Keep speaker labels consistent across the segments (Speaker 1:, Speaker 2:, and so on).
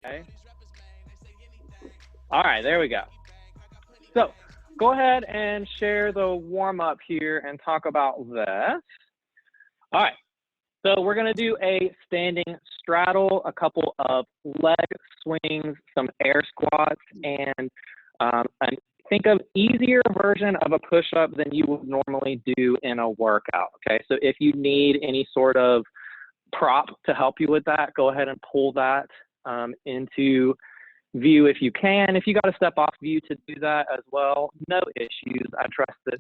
Speaker 1: Okay. All right, there we go. So go ahead and share the warm up here and talk about this. All right, so we're gonna do a standing straddle, a couple of leg swings, some air squats, and think of easier version of a push-up than you would normally do in a workout, okay? So if you need any sort of prop to help you with that, go ahead and pull that into view if you can. If you got to step off view to do that as well, no issues. I trust that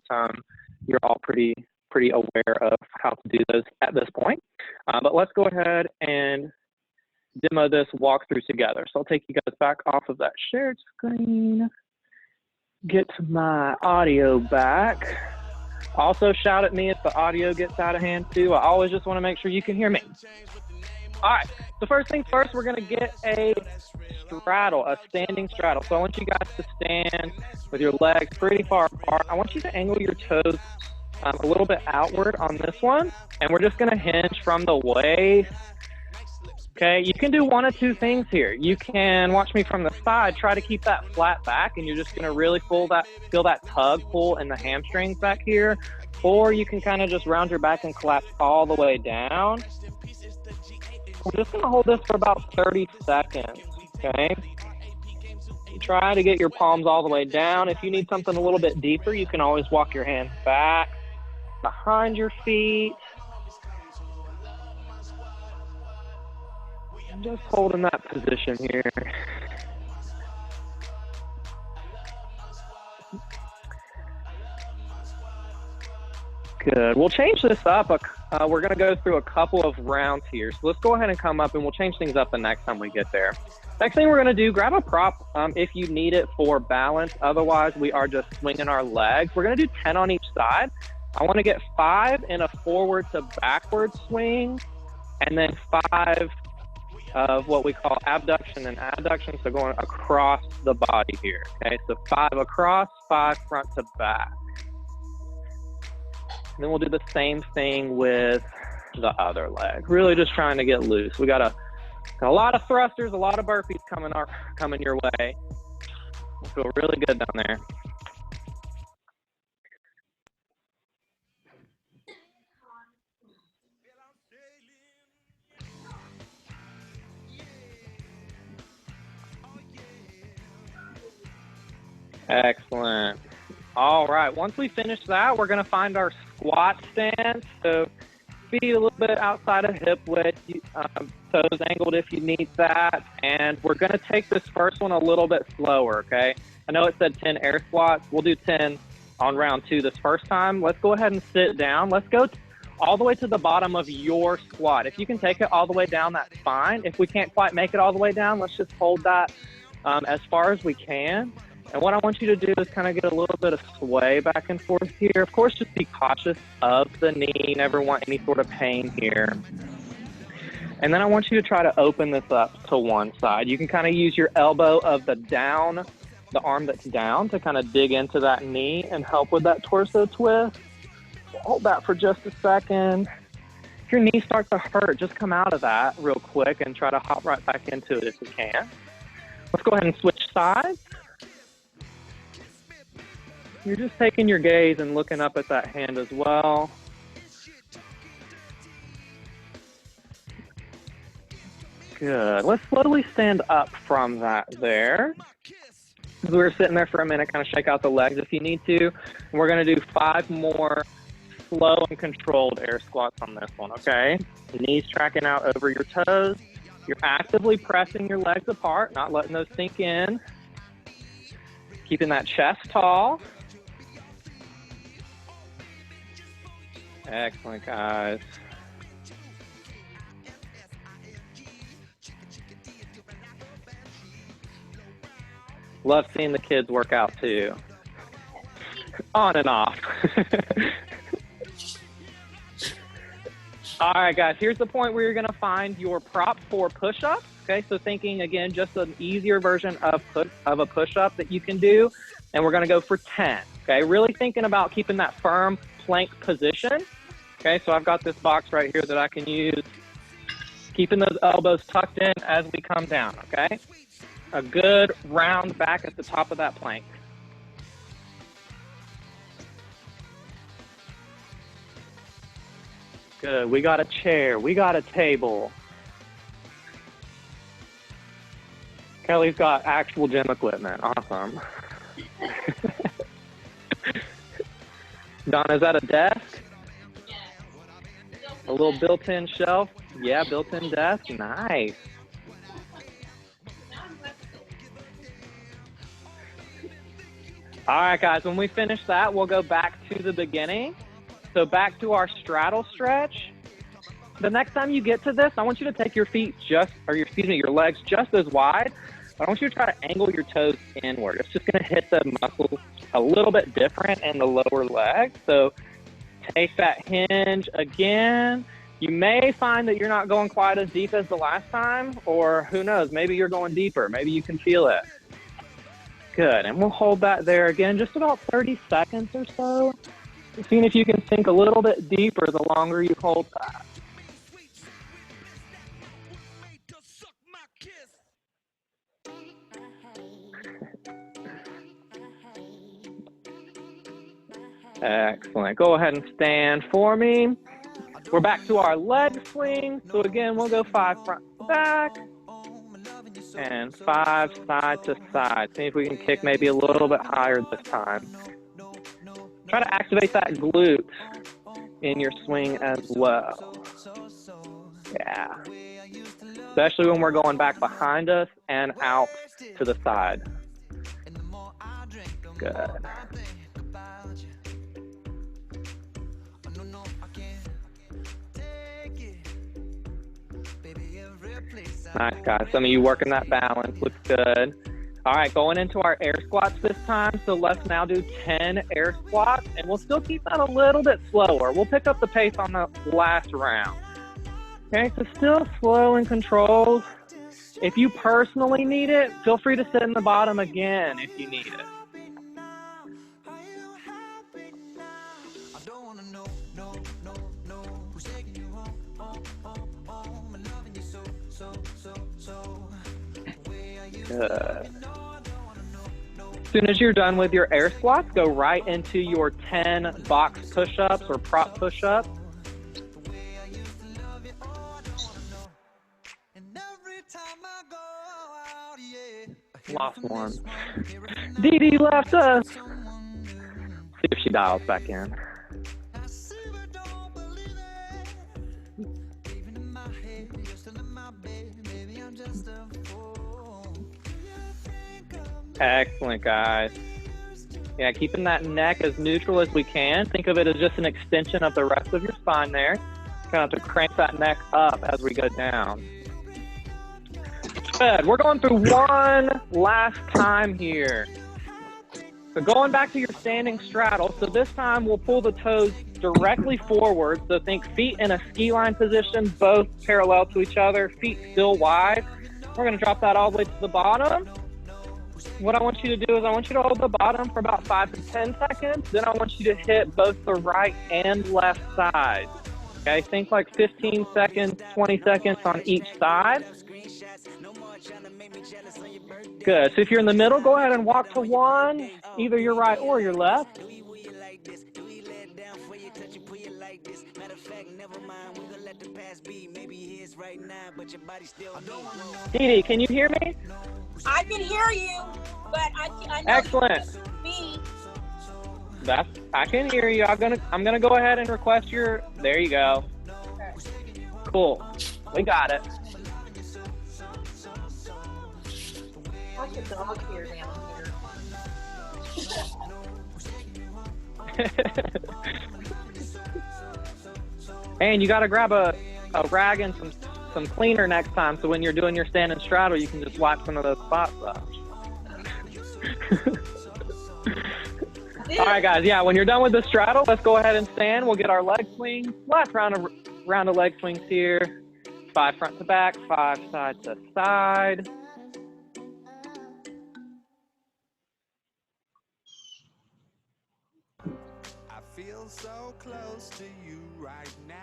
Speaker 1: you're all pretty aware of how to do those at this point. But let's go ahead and demo this walkthrough together. So I'll take you guys back off of that shared screen, get my audio back. Also shout at me if the audio gets out of hand too. I always just want to make sure you can hear me. All right, so first things first, we're gonna get a straddle, a standing straddle. So I want you guys to stand with your legs pretty far apart. I want you to angle your toes a little bit outward on this one, and we're just gonna hinge from the waist. Okay, you can do one of two things here. You can watch me from the side, try to keep that flat back, and you're just gonna really feel that tug pull in the hamstrings back here, or you can kind of just round your back and collapse all the way down. We're just gonna hold this for about 30 seconds, okay? Try to get your palms all the way down. If you need something a little bit deeper, you can always walk your hands back, behind your feet. I'm just holding that position here. Good. We'll change this up. We're going to go through a couple of rounds here. So let's go ahead and come up and we'll change things up the next time we get there. Next thing we're going to do, grab a prop if you need it for balance. Otherwise, we are just swinging our legs. We're going to do 10 on each side. I want to get 5 in a forward to backward swing, and then 5 of what we call abduction and adduction. So going across the body here. Okay, so 5 across, 5 front to back. And then we'll do the same thing with the other leg. Really just trying to get loose. We got a lot of thrusters, a lot of burpees coming your way. I feel really good down there. Excellent. All right, once we finish that, we're gonna find our squat stance. So feet a little bit outside of hip width, toes angled if you need that. And we're gonna take this first one a little bit slower, okay? I know it said 10 air squats. We'll do 10 on round 2 this first time. Let's go ahead and sit down. Let's go all the way to the bottom of your squat. If you can take it all the way down, that's fine. If we can't quite make it all the way down, let's just hold that as far as we can. And what I want you to do is kind of get a little bit of sway back and forth here. Of course, just be cautious of the knee. Never want any sort of pain here. And then I want you to try to open this up to one side. You can kind of use your elbow of the arm that's down to kind of dig into that knee and help with that torso twist. Hold that for just a second. If your knee starts to hurt, just come out of that real quick and try to hop right back into it if you can. Let's go ahead and switch sides. You're just taking your gaze and looking up at that hand as well. Good. Let's slowly stand up from that there. As we were sitting there for a minute, kind of shake out the legs if you need to. And we're going to do 5 more slow and controlled air squats on this one, okay? Knees tracking out over your toes. You're actively pressing your legs apart, not letting those sink in. Keeping that chest tall. Excellent, guys. Love seeing the kids work out too. On and off. All right, guys, here's the point where you're gonna find your prop for push-ups. Okay, so thinking again, just an easier version of a push-up that you can do. And we're gonna go for 10, okay? Really thinking about keeping that firm plank position. Okay, so I've got this box right here that I can use. Keeping those elbows tucked in as we come down, okay? A good round back at the top of that plank. Good, we got a chair, we got a table. Kelly's got actual gym equipment, awesome. Donna, is that a desk? A little built-in shelf? Yeah, built-in desk, nice. All right, guys, when we finish that, we'll go back to the beginning. So back to our straddle stretch. The next time you get to this, I want you to take your feet your legs just as wide. But I want you to try to angle your toes inward. It's just gonna hit the muscles a little bit different in the lower leg. So take that hinge again. You may find that you're not going quite as deep as the last time, or who knows, maybe you're going deeper. Maybe you can feel it. Good, and we'll hold that there again, just about 30 seconds or so. Seeing if you can sink a little bit deeper the longer you hold that. Excellent, go ahead and stand for me. We're back to our leg swing. So again, we'll go 5 front to back and 5 side to side. See if we can kick maybe a little bit higher this time. Try to activate that glute in your swing as well. Yeah. Especially when we're going back behind us and out to the side. Good. Nice, guys. Some of you working that balance. Looks good. All right, going into our air squats this time. So let's now do 10 air squats, and we'll still keep that a little bit slower. We'll pick up the pace on the last round. Okay, so still slow and controlled. If you personally need it, feel free to sit in the bottom again if you need it. Good. As soon as you're done with your air squats, go right into your 10 box push-ups or prop push-ups. Lost one. Dee Dee left us. See if she dials back in. Excellent, guys. Yeah, keeping that neck as neutral as we can. Think of it as just an extension of the rest of your spine there. Kind of have to crank that neck up as we go down. Good. We're going through one last time here. So going back to your standing straddle. So this time we'll pull the toes directly forward. So think feet in a ski line position, both parallel to each other, feet still wide. We're going to drop that all the way to the bottom. What I want you to do is I want you to hold the bottom for about 5 to 10 seconds. Then I want you to hit both the right and left side. Okay, think like 15 seconds, 20 seconds on each side. Good, so if you're in the middle, go ahead and walk to one, either your right or your left. Dee Dee, can you hear me?
Speaker 2: I can hear you, but I know.
Speaker 1: Excellent.
Speaker 2: Me.
Speaker 1: I can hear you. I'm gonna go ahead and request your. There you go.
Speaker 2: Okay.
Speaker 1: Cool. We got it.
Speaker 2: What's the dog here down here?
Speaker 1: And you got to grab a rag and some cleaner next time, so when you're doing your stand and straddle, you can just wipe some of those spots up. All right, guys. Yeah, when you're done with the straddle, let's go ahead and stand. We'll get our leg swings. Last round of leg swings here. 5 front to back, 5 side to side.
Speaker 3: I feel so close to you right now.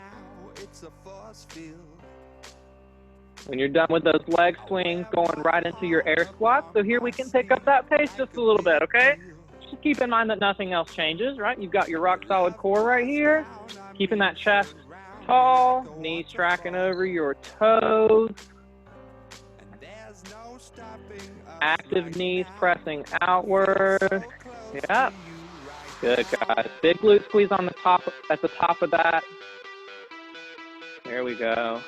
Speaker 3: It's a force field.
Speaker 1: When you're done with those leg swings, going right into your air squats. So here we can pick up that pace just a little bit, okay? Just keep in mind that nothing else changes, right? You've got your rock solid core right here, keeping that chest tall, knees tracking over your toes. Active knees pressing outward. Yep. Good, guys. Big glute squeeze on the top, at the top of that. There we go.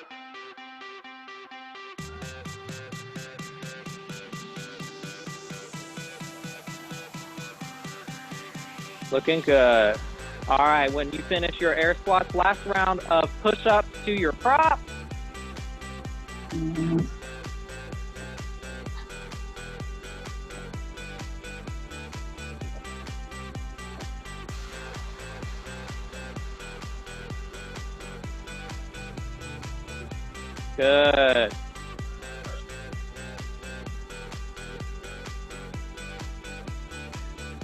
Speaker 1: Looking good. All right, when you finish your air squats, last round of push-ups to your prop. Good.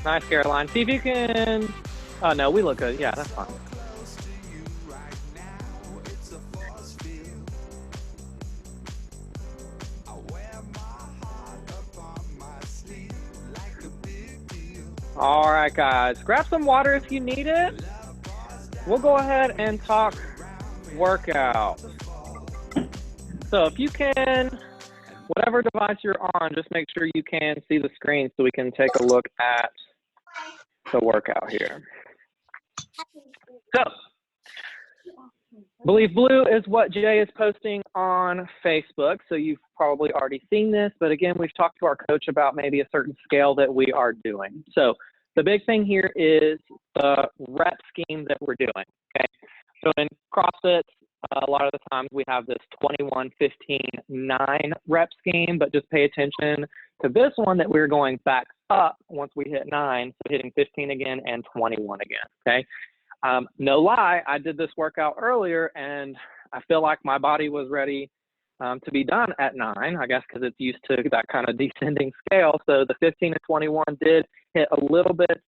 Speaker 1: Nice, Caroline. See if you can, oh no, we look good. Yeah, that's fine. All right, guys, grab some water if you need it. We'll go ahead and talk workout. So if you can, whatever device you're on, just make sure you can see the screen so we can take a look at the workout here. So, Believe Blue is what Jay is posting on Facebook, so you've probably already seen this, but again, we've talked to our coach about maybe a certain scale that we are doing. So the big thing here is the rep scheme that we're doing, okay? So in CrossFit, a lot of the times we have this 21, 15, 9 rep scheme, but just pay attention to this one that we're going back up once we hit 9, so hitting 15 again and 21 again, okay? No lie, I did this workout earlier and I feel like my body was ready to be done at 9, I guess because it's used to that kind of descending scale. So the 15 to 21 did hit a little bit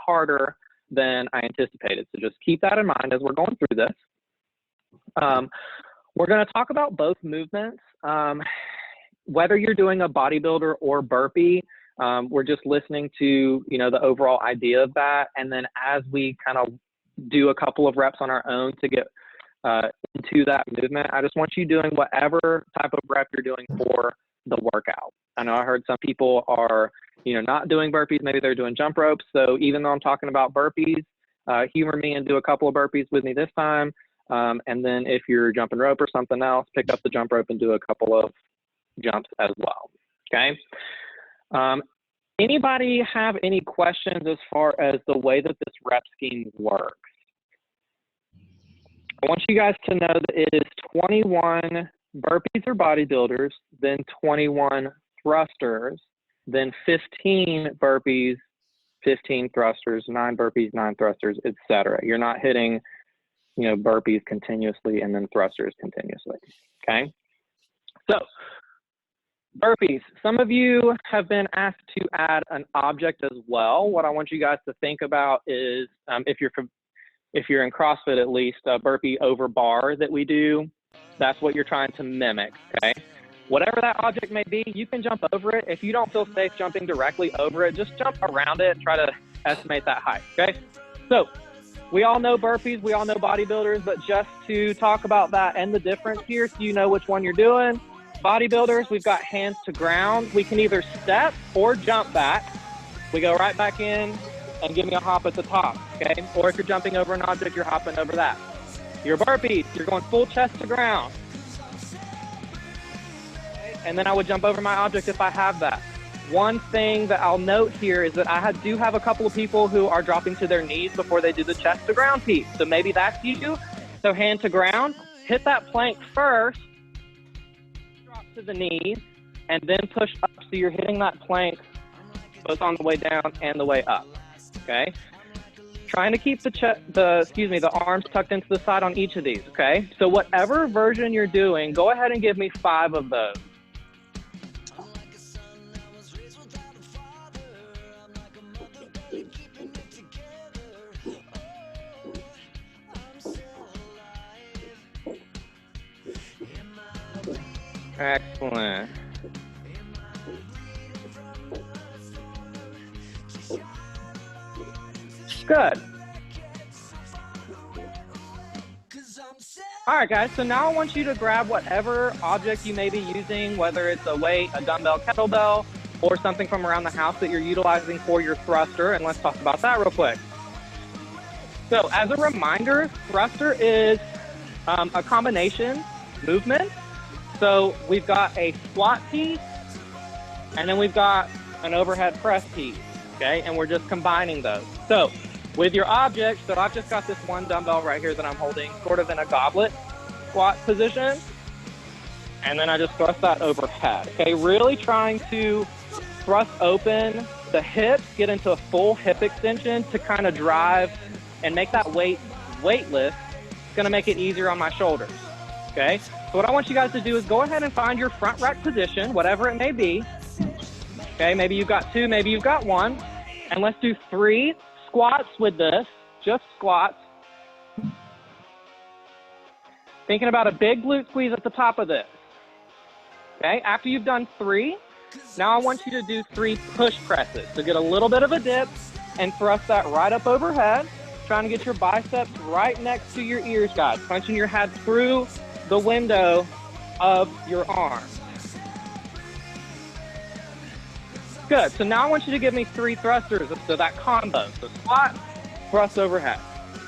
Speaker 1: harder than I anticipated. So just keep that in mind as we're going through this. We're going to talk about both movements, whether you're doing a bodybuilder or burpee. We're just listening to, the overall idea of that. And then as we kind of do a couple of reps on our own to get into that movement, I just want you doing whatever type of rep you're doing for the workout. I know I heard some people are, not doing burpees. Maybe they're doing jump ropes. So even though I'm talking about burpees, humor me and do a couple of burpees with me this time. And then if you're jumping rope or something else, pick up the jump rope and do a couple of jumps as well. Okay. Anybody have any questions as far as the way that this rep scheme works? I want you guys to know that it is 21 burpees or bodybuilders, then 21 thrusters, then 15 burpees, 15 thrusters, 9 burpees, 9 thrusters, etc. You're not hitting, burpees continuously and then thrusters continuously, okay? So, burpees. Some of you have been asked to add an object as well. What I want you guys to think about is, if you're in CrossFit at least, a burpee over bar that we do, that's what you're trying to mimic, okay? Whatever that object may be, you can jump over it. If you don't feel safe jumping directly over it, just jump around it and try to estimate that height, okay? So we all know burpees, we all know bodybuilders, but just to talk about that and the difference here so you know which one you're doing. Bodybuilders, we've got hands to ground. We can either step or jump back. We go right back in and give me a hop at the top, okay? Or if you're jumping over an object, you're hopping over that. Your burpees, you're going full chest to ground. And then I would jump over my object if I have that. One thing that I'll note here is that I do have a couple of people who are dropping to their knees before they do the chest to ground piece. So maybe that's you. So hand to ground, hit that plank first, drop to the knees, and then push up so you're hitting that plank both on the way down and the way up, okay? Trying to keep the arms tucked into the side on each of these, okay? So whatever version you're doing, go ahead and give me 5 of those. Excellent. Good. All right, guys, so now I want you to grab whatever object you may be using, whether it's a weight, a dumbbell, kettlebell, or something from around the house that you're utilizing for your thruster, and let's talk about that real quick. So as a reminder, thruster is a combination movement. So we've got a squat piece, and then we've got an overhead press piece, okay? And we're just combining those. So with your object, so I've just got this one dumbbell right here that I'm holding sort of in a goblet squat position. And then I just thrust that overhead, okay? Really trying to thrust open the hips, get into a full hip extension to kind of drive and make that weight lift. It's gonna make it easier on my shoulders, okay? So what I want you guys to do is go ahead and find your front rack position, whatever it may be. Okay, maybe you've got two, maybe you've got one. And let's do 3 squats with this, just squats. Thinking about a big glute squeeze at the top of this. Okay, after you've done 3, now I want you to do 3 push presses. So get a little bit of a dip and thrust that right up overhead. Trying to get your biceps right next to your ears, guys. Punching your head through the window of your arm. Good, so now I want you to give me 3 thrusters, so that combo. So squat, thrust overhead.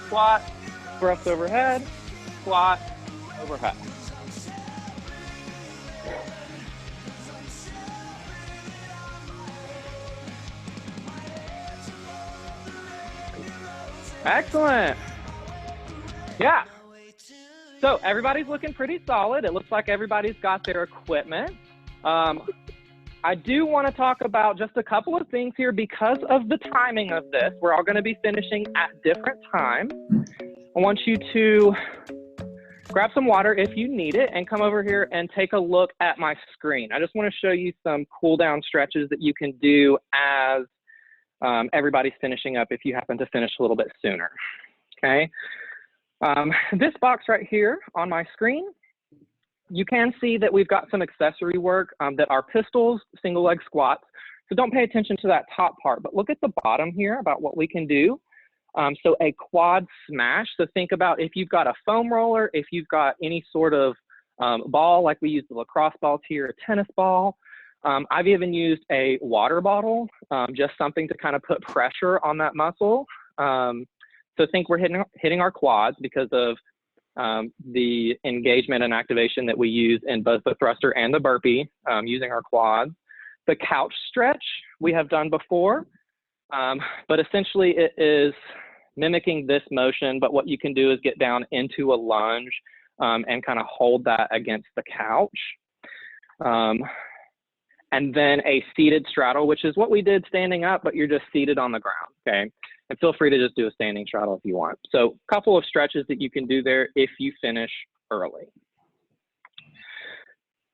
Speaker 1: Squat, thrust overhead, squat, overhead. Excellent. Yeah. So everybody's looking pretty solid. It looks like everybody's got their equipment. I do want to talk about just a couple of things here because of the timing of this. We're all going to be finishing at different times. I want you to grab some water if you need it and come over here and take a look at my screen. I just want to show you some cool down stretches that you can do as everybody's finishing up if you happen to finish a little bit sooner, okay? This box right here on my screen, you can see that we've got some accessory work that are pistols, single leg squats. So don't pay attention to that top part, but look at the bottom here about what we can do. So a quad smash. So think about if you've got a foam roller, if you've got any sort of ball, like we use the lacrosse balls here, a tennis ball. I've even used a water bottle, just something to kind of put pressure on that muscle. So think we're hitting our quads because of the engagement and activation that we use in both the thruster and the burpee using our quads. The couch stretch we have done before, but essentially it is mimicking this motion, but what you can do is get down into a lunge and kind of hold that against the couch. And then a seated straddle, which is what we did standing up, but you're just seated on the ground, okay? And feel free to just do a standing straddle if you want. So a couple of stretches that you can do there if you finish early.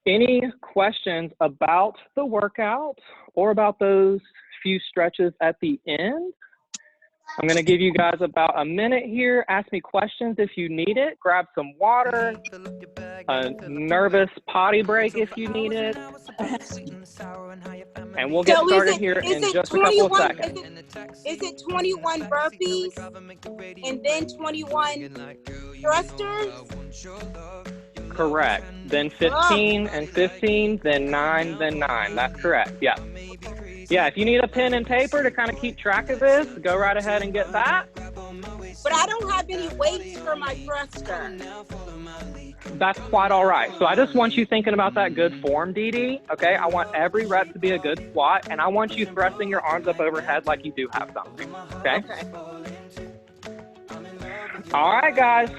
Speaker 1: Any questions about the workout or about those few stretches at the end? I'm gonna give you guys about a minute here. Ask me questions if you need it. Grab some water, a nervous potty break if you need it. And we'll get started here in just a couple of seconds.
Speaker 2: Is it 21 burpees and then 21 thrusters?
Speaker 1: Correct. Then 15 and 15, then 9, then 9. That's correct. Yeah. Yeah, if you need a pen and paper to kind of keep track of this, go right ahead and get that.
Speaker 2: But I don't have any weights for my thruster.
Speaker 1: That's quite all right. So I just want you thinking about that good form, Dee Dee. Okay, I want every rep to be a good squat, and I want you thrusting your arms up overhead like you do have something. Okay? All right, guys.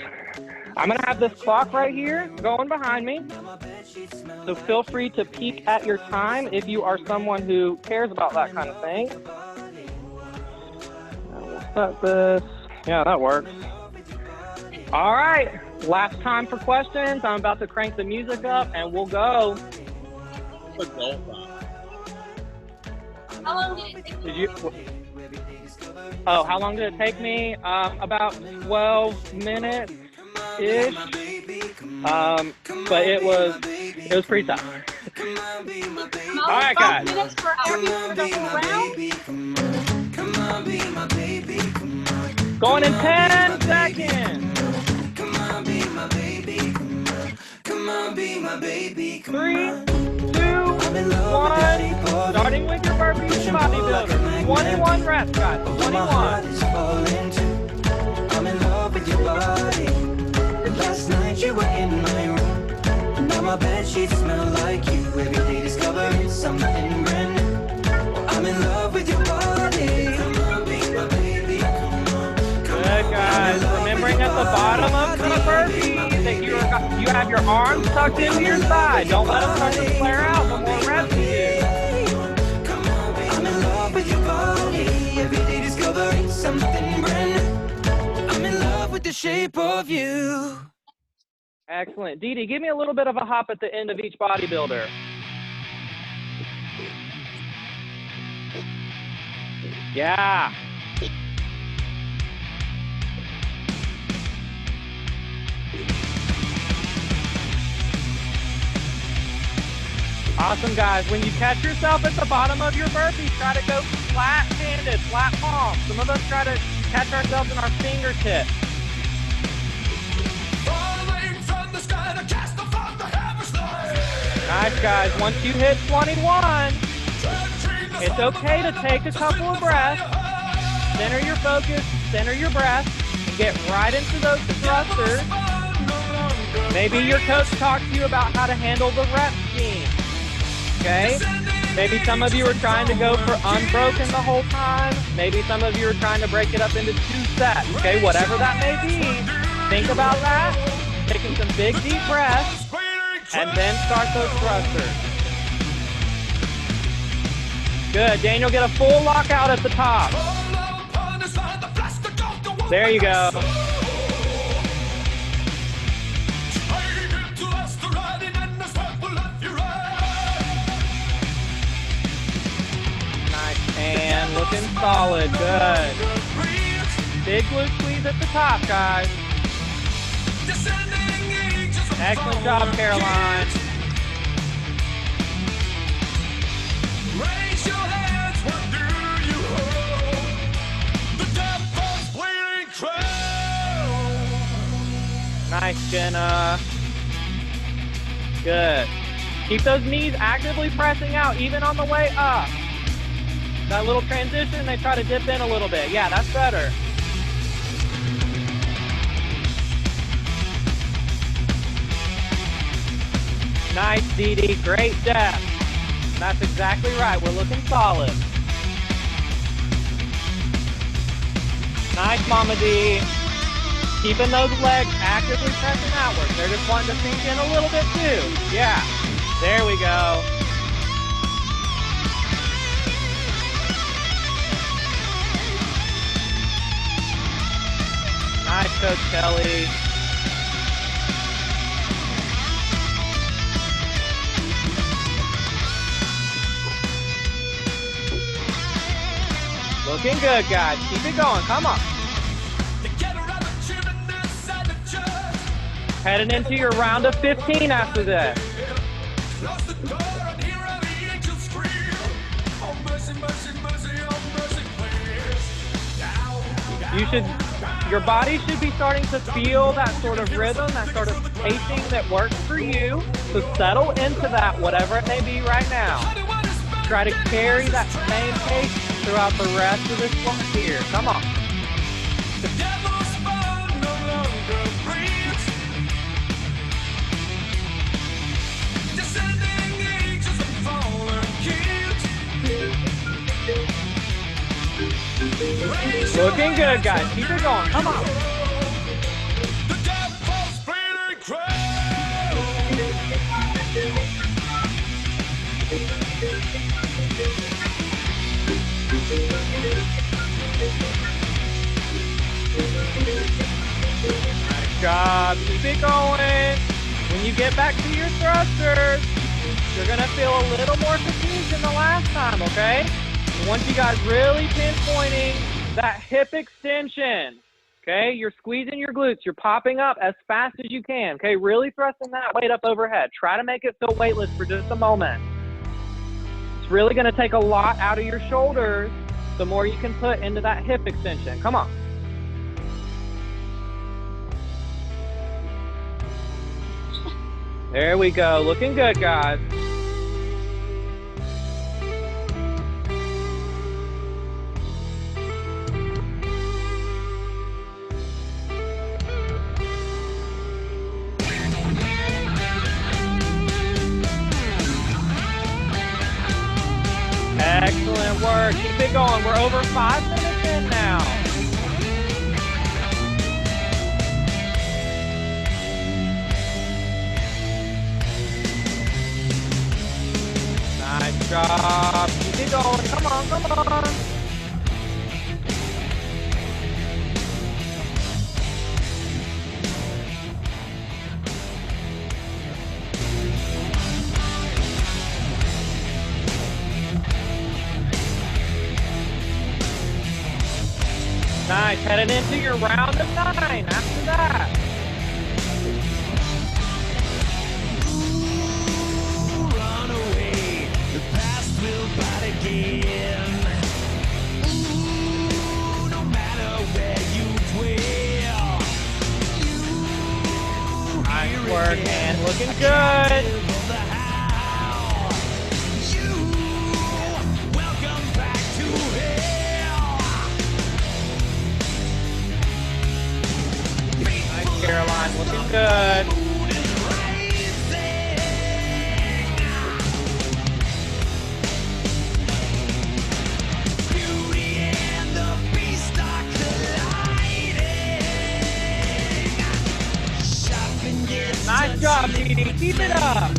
Speaker 1: I'm gonna have this clock right here going behind me. So feel free to peek at your time if you are someone who cares about that kind of thing. We'll set this. Yeah, that works. All right, last time for questions. I'm about to crank the music up and we'll go.
Speaker 2: How long did it take you?
Speaker 1: Oh, how long did it take me? About 12 minutes-ish. But it It was pretty tough. All right,
Speaker 2: 5
Speaker 1: guys.
Speaker 2: minutes for the whole round.
Speaker 1: Going in 10 seconds. 3, 2, 1. Starting with your burpees and bodybuilder. 21 reps, guys. 21.
Speaker 3: I'm in love with your body. Last night you were in my room. Now my bedsheets smell like you. Every day discovering something brand new. I'm in love with your body. Come on, be my baby. Come on.
Speaker 1: Good, guys. Remembering at the bottom of the burpee that you have your arms tucked into your side. Don't let them start to flare out the more reps you do.
Speaker 3: I'm in love with your body. Every day discovering something brand new. I'm in love with the shape of you.
Speaker 1: Excellent. Dee Dee, give me a little bit of a hop at the end of each bodybuilder. Yeah. Awesome, guys. When you catch yourself at the bottom of your burpee, try to go flat-handed, flat palm. Some of us try to catch ourselves in our fingertips. Nice, guys. Once you hit 21, it's okay to take a couple of breaths, center your focus, center your breath, and get right into those thrusters. Maybe your coach talked to you about how to handle the rep scheme, okay? Maybe some of you are trying to go for unbroken the whole time. Maybe some of you are trying to break it up into 2 sets, okay? Whatever that may be, think about that, taking some big deep breaths, and then start those thrusters. Good, Daniel, get a full lockout at the top. There you go. Nice, and looking solid, good. Big glute squeeze at the top, guys. Excellent job, Caroline.
Speaker 3: Raise your hands, what do you hold? The devil's bleeding crown.
Speaker 1: Nice, Jenna. Good. Keep those knees actively pressing out, even on the way up. That little transition, they try to dip in a little bit. Yeah, that's better. Nice, Dee Dee. Great depth. That's exactly right. We're looking solid. Nice, Mama D. Keeping those legs actively pressing outward. They're just wanting to sink in a little bit too. Yeah. There we go. Nice, Coach Kelly. Looking good, guys. Keep it going. Come on. Heading into your round of 15 after this. Your body should be starting to feel that sort of rhythm, that sort of pacing that works for you. So settle into that, whatever it may be right now. Try to carry that same pace throughout the rest of this one here. Come on. Looking good, guys. Keep it going. Come on. Nice job. Keep it going. When you get back to your thrusters, you're going to feel a little more fatigued than the last time, okay? Once you guys really pinpointing that hip extension, Okay, you're squeezing your glutes. You're popping up as fast as you can. Okay, really thrusting that weight up overhead. Try to make it feel weightless for just a moment. It's really going to take a lot out of your shoulders the more you can put into that hip extension. Come on. There we go. Looking good, guys. Excellent work. Keep it going. We're over 5 minutes in now. Nice job. Keep it going. Come on, come on. Nice, heading into your round of 9 after that.
Speaker 3: Ooh, run away, the past will bite again. Ooh, no matter where you dwell.
Speaker 1: Nice work, and looking good.
Speaker 3: Welcome back to hell.
Speaker 1: Caroline, looking good.
Speaker 3: Beauty and the beast are colliding. Shopping gets
Speaker 1: Nice job, Dee. Keep it up.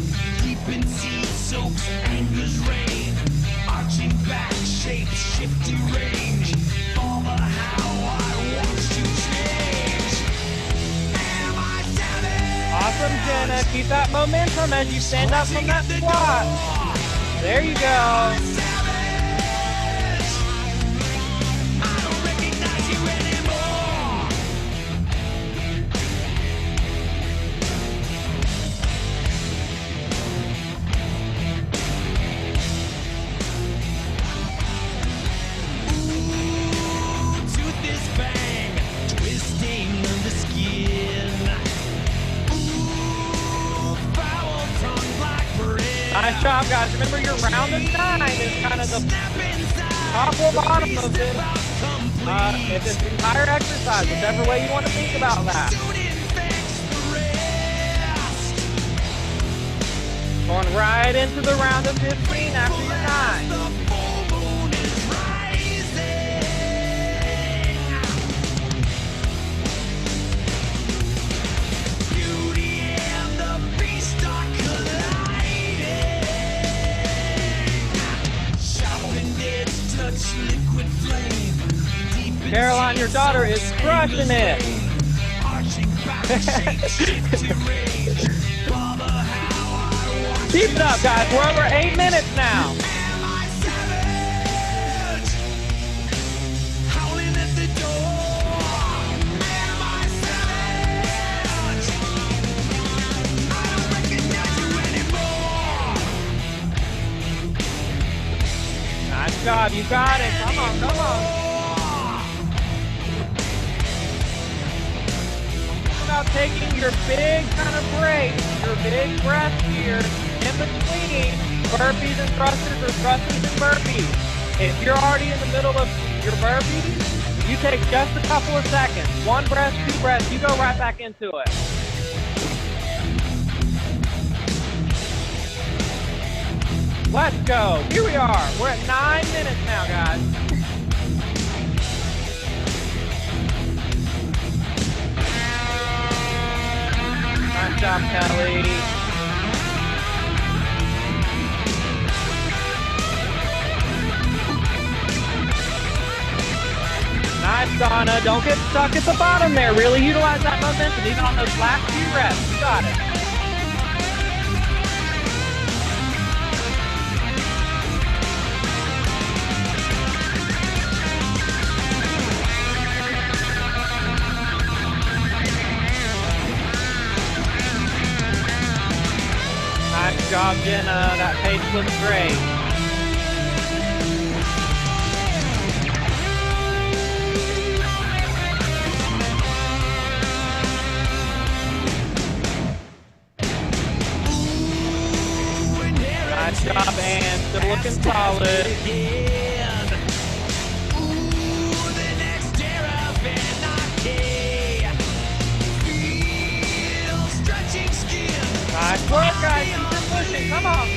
Speaker 3: Keeping seed soaks anger's rain. Arching back shapes shifty range. Father, how I watched you change. Am I savage?
Speaker 1: Awesome, Jenna. Keep that momentum as you stand up from that squat. There you go.
Speaker 3: Savage. I don't recognize you anymore. Ooh, tooth is bang, twisting the skin. Ooh, foul tongue like bread.
Speaker 1: Nice job, guys. Remember, your round of 9 is kind of the top or bottom of this. If it's the entire exercise, whichever way you want to think about that. Going right into the round of 15 after your 9. Caroline, your daughter is crushing it. Keep it up, guys. We're over 8 minutes now. Nice job. You got it. Come on, come on. About taking your big kind of break, your big breath here in between burpees and thrusters or thrusters and burpees. If you're already in the middle of your burpees, you take just a couple of seconds. 1 breath, 2 breaths, you go right back into it. Let's go. Here we are. We're at 9 minutes now, guys. Nice job, Kelly. Nice, Donna. Don't get stuck at the bottom there. Really utilize that momentum, even on those last few reps. You got it. Jenna. That pace looks great. Nice job, Ann. Still looking solid. Nice work, guys. Keep it pushing. Come on.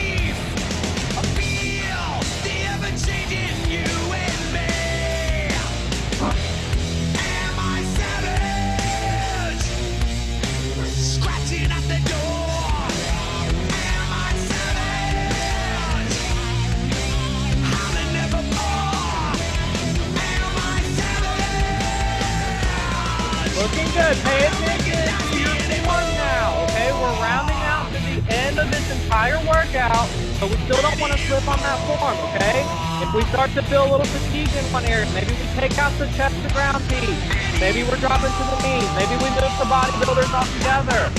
Speaker 1: Looking good. Pay attention to your form now, okay? We're rounding out to the end of this entire workout, but we still don't want to slip on that form, okay? If we start to feel a little fatigue in one area, maybe we take out the chest to ground piece. Maybe we're dropping to the knees. Maybe we move the bodybuilders all together.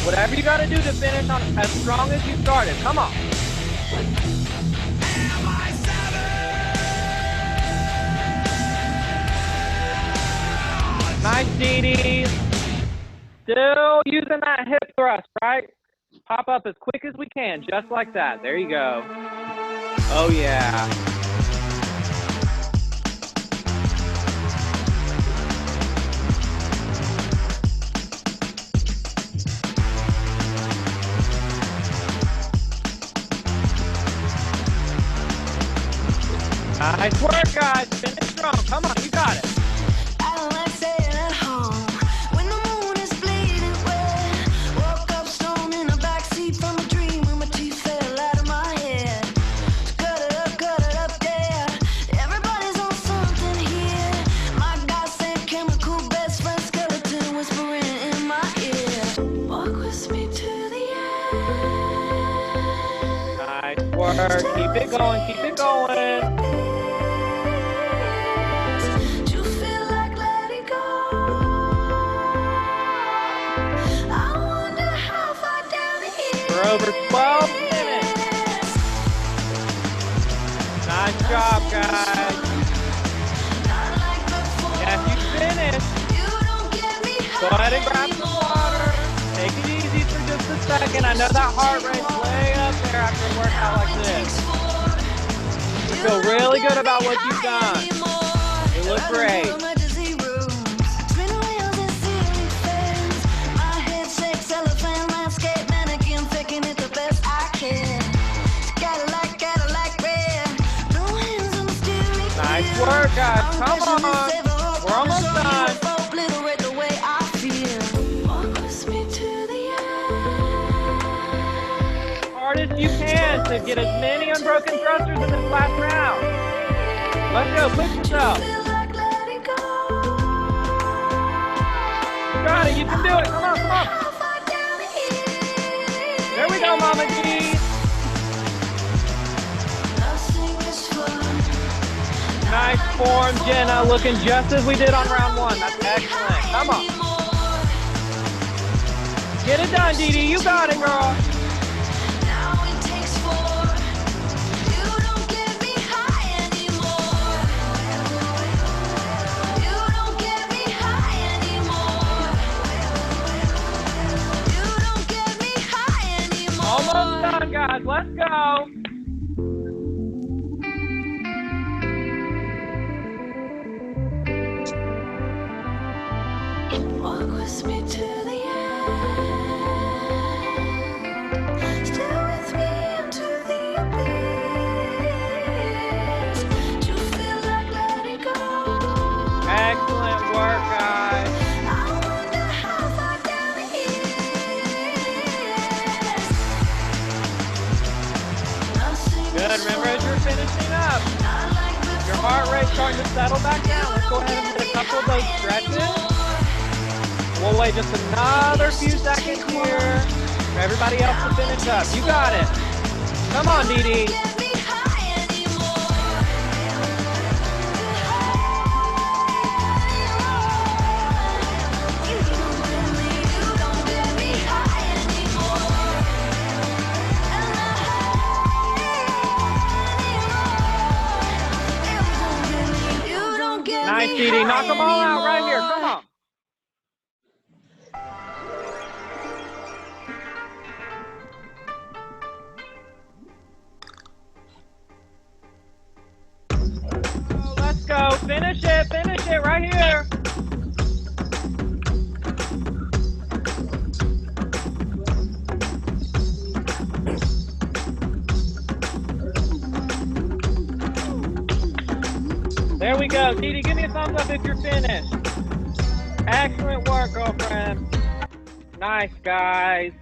Speaker 1: Whatever you got to do to finish on as strong as you started. Come on. Nice, Dee. Still using that hip thrust, right? Pop up as quick as we can, just like that. There you go. Oh, yeah. Nice work, guys. Finish strong. Come on, you got it. Keep it going, keep it going. We're over 12 minutes. Nice job, guys. Yeah, if you finish, go ahead and grab some water. Take it easy for just a second. I know that heart rate's way up there after a workout like this. You feel really good about what you've done. You look great. Nice work, guys. Come on. We're almost done. Hardest you can to get as many unbroken thrusters in this last round. Let's go. Push yourself. You got it. You can do it. Come on, come on. There we go, Mama G. Nice form, Jenna. Looking just as we did on round one. That's excellent. Come on. Get it done, Dee Dee. You got it, girl. Almost done, guys. Let's go.
Speaker 3: Walk with me to the end. Stay with me until the abyss. Do you feel like letting go?
Speaker 1: Excellent work, guys.
Speaker 3: I wonder how far down it is.
Speaker 1: Good. Remember as you're finishing up, your heart rate's starting to settle back down. Let's go ahead and hit a couple of those stretches. We'll wait just another few seconds here for everybody else to finish up. You got it. Come on, Dee Dee. Nice, Dee Dee. Knock them all out right here. Come on. Oh, let's go. Finish it right here. There we go. Dee Dee, give me a thumbs up if you're finished. Excellent work, girlfriend. Nice, guys.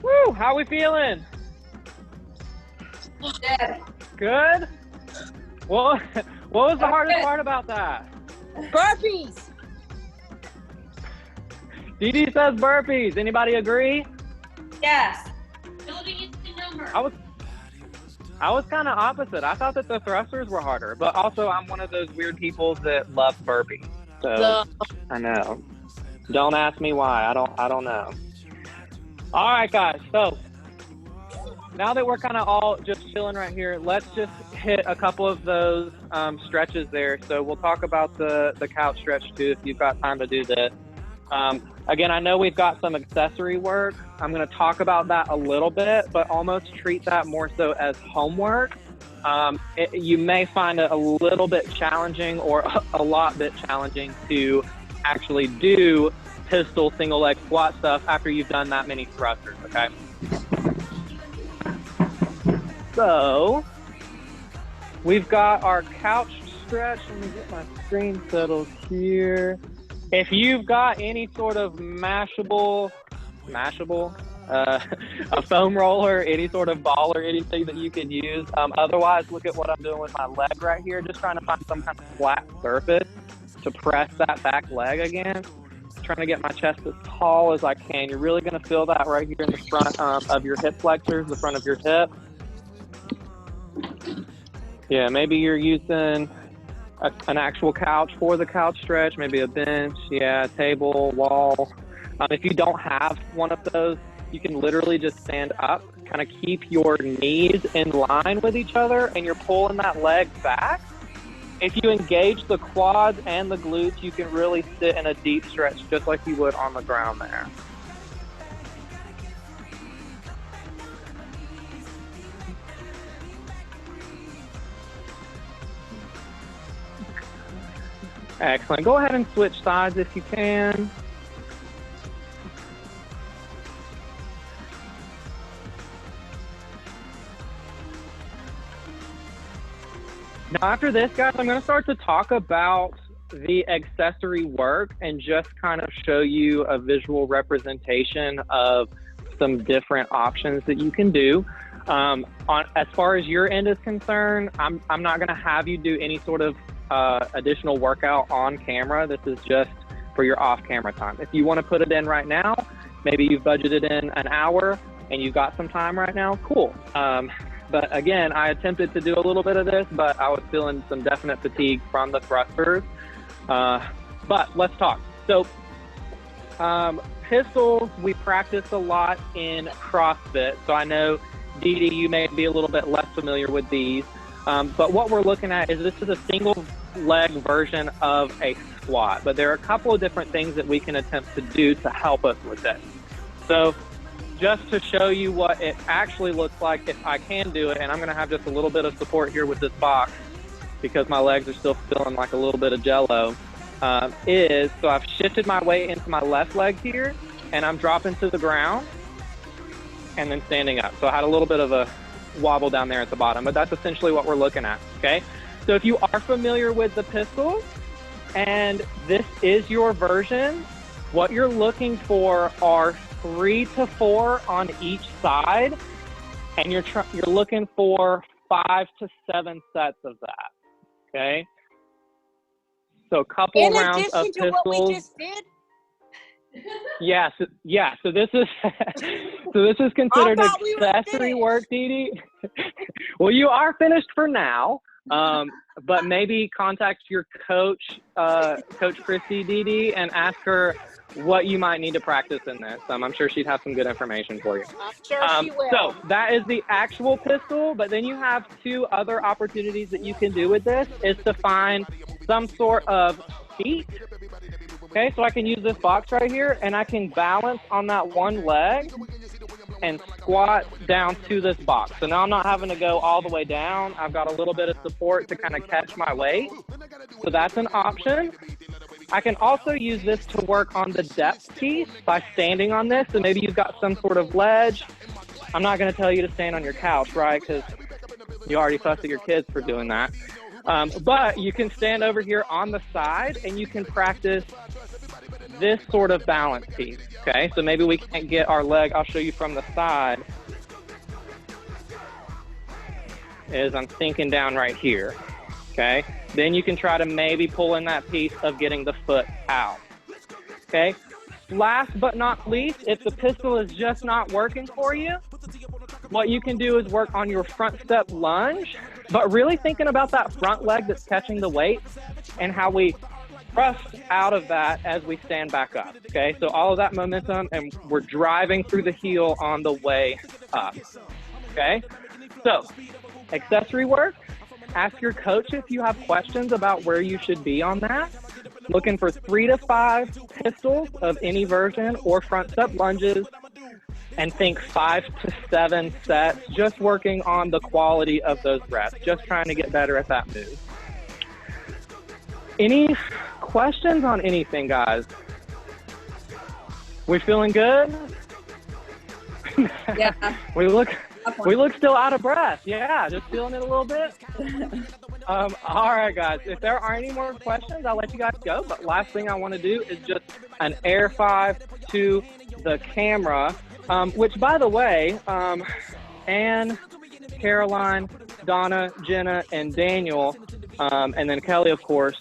Speaker 1: Woo, how we feeling? Good? What was the hardest part about that?
Speaker 2: Burpees.
Speaker 1: Dee Dee says burpees. Anybody agree?
Speaker 2: Yes.
Speaker 1: I was kind of opposite. I thought that the thrusters were harder, but also I'm one of those weird people that love burpees. So I know. Don't ask me why. I don't know. All right, guys. So now that we're kind of all just chilling right here, let's just hit a couple of those stretches there. So we'll talk about the couch stretch too, if you've got time to do this. Again, I know we've got some accessory work. I'm going to talk about that a little bit, but almost treat that more so as homework. You may find it a little bit challenging or a lot bit challenging to actually do pistol single leg squat stuff after you've done that many thrusters, okay? So we've got our couch stretch. Let me get my screen settled here. If you've got any sort of mashable, a foam roller, any sort of ball or anything that you can use. Otherwise, look at what I'm doing with my leg right here, just trying to find some kind of flat surface to press that back leg again. Trying to get my chest as tall as I can. You're really going to feel that right here in the front of your hip flexors, the front of your hip. Yeah, maybe you're using an actual couch for the couch stretch, maybe a bench, yeah, table, wall. If you don't have one of those, you can literally just stand up, kind of keep your knees in line with each other, and you're pulling that leg back. If you engage the quads and the glutes, you can really sit in a deep stretch just like you would on the ground there. Excellent. Go ahead and switch sides if you can. Now after this, guys, I'm going to start to talk about the accessory work and just kind of show you a visual representation of some different options that you can do. As far as your end is concerned, I'm not going to have you do any sort of additional workout on camera. This is just for your off-camera time. If you want to put it in right now, maybe you've budgeted in an hour and you've got some time right now, cool. But again, I attempted to do a little bit of this, but I was feeling some definite fatigue from the thrusters. But let's talk. So pistols, we practice a lot in CrossFit. So I know, Dee Dee, you may be a little bit less familiar with these. But what we're looking at is this is a single leg version of a squat, but there are a couple of different things that we can attempt to do to help us with it. So just to show you what it actually looks like if I can do it, and I'm going to have just a little bit of support here with this box because my legs are still feeling like a little bit of jello, so I've shifted my weight into my left leg here, and I'm dropping to the ground and then standing up. So I had a little bit of a wobble down there at the bottom, but that's essentially what we're looking at, okay? So if you are familiar with the pistols and this is your version, what you're looking for are 3 to 4 on each side, and you're looking for 5 to 7 sets of that, okay? So a couple rounds of pistols. In addition to what we just did? Yes, yeah. So this is considered accessory work, Dee Dee. Well, you are finished for now, but maybe contact your coach, Coach Christy Dee, and ask her what you might need to practice in this. I'm sure she'd have some good information for you.
Speaker 2: I'm sure she will.
Speaker 1: So that is the actual pistol, but then you have two other opportunities that you can do with this is to find some sort of seat. Okay, so I can use this box right here and I can balance on that one leg and squat down to this box. So now I'm not having to go all the way down. I've got a little bit of support to kind of catch my weight. So that's an option. I can also use this to work on the depth piece by standing on this. So maybe you've got some sort of ledge. I'm not going to tell you to stand on your couch, right? Because you already fussed at your kids for doing that. But you can stand over here on the side and you can practice this sort of balance piece. Okay, so maybe we can't get our leg. I'll show you from the side. Is I'm sinking down right here. Okay, then you can try to maybe pull in that piece of getting the foot out. Okay, last but not least, if the pistol is just not working for you, what you can do is work on your front step lunge, but really thinking about that front leg that's catching the weight and how we thrust out of that as we stand back up. Okay, so all of that momentum and we're driving through the heel on the way up. Okay, so accessory work, ask your coach if you have questions about where you should be on that. Looking for 3 to 5 pistols of any version or front step lunges, and think 5 to 7 sets, just working on the quality of those reps, just trying to get better at that move. Any questions on anything, guys? We feeling good?
Speaker 4: Yeah.
Speaker 1: we look still out of breath. Yeah, just feeling it a little bit. All right, guys. If there are any more questions, I'll let you guys go. But last thing I want to do is just an air 5 to the camera, which, by the way, Anne, Caroline, Donna, Jenna, and Daniel, and then Kelly, of course.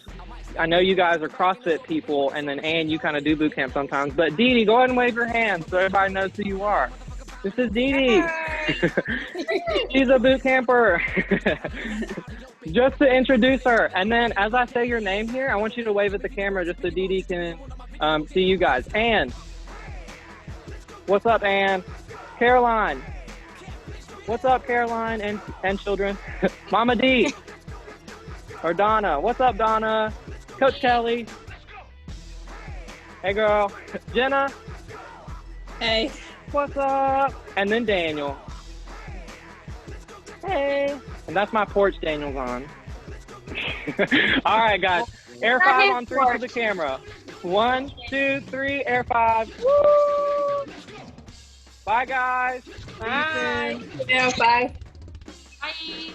Speaker 1: I know you guys are CrossFit people, and then Anne, you kind of do boot camp sometimes. But Dee Dee, go ahead and wave your hand so everybody knows who you are. This is Dee Dee. She's a boot camper. Just to introduce her. And then as I say your name here, I want you to wave at the camera just so Dee Dee can see you guys. Anne. What's up, Anne? Caroline. What's up, Caroline and children? Mama D. Or Donna. What's up, Donna? Coach Kelly. Hey, girl. Jenna.
Speaker 4: Hey.
Speaker 1: What's up? And then Daniel. Hey. And that's my porch Daniel's on. All right, guys. Air 5 on 3 to the camera. 1, 2, 3, air 5. Woo! Bye, guys.
Speaker 4: Bye.
Speaker 2: Yeah, bye.
Speaker 4: Bye.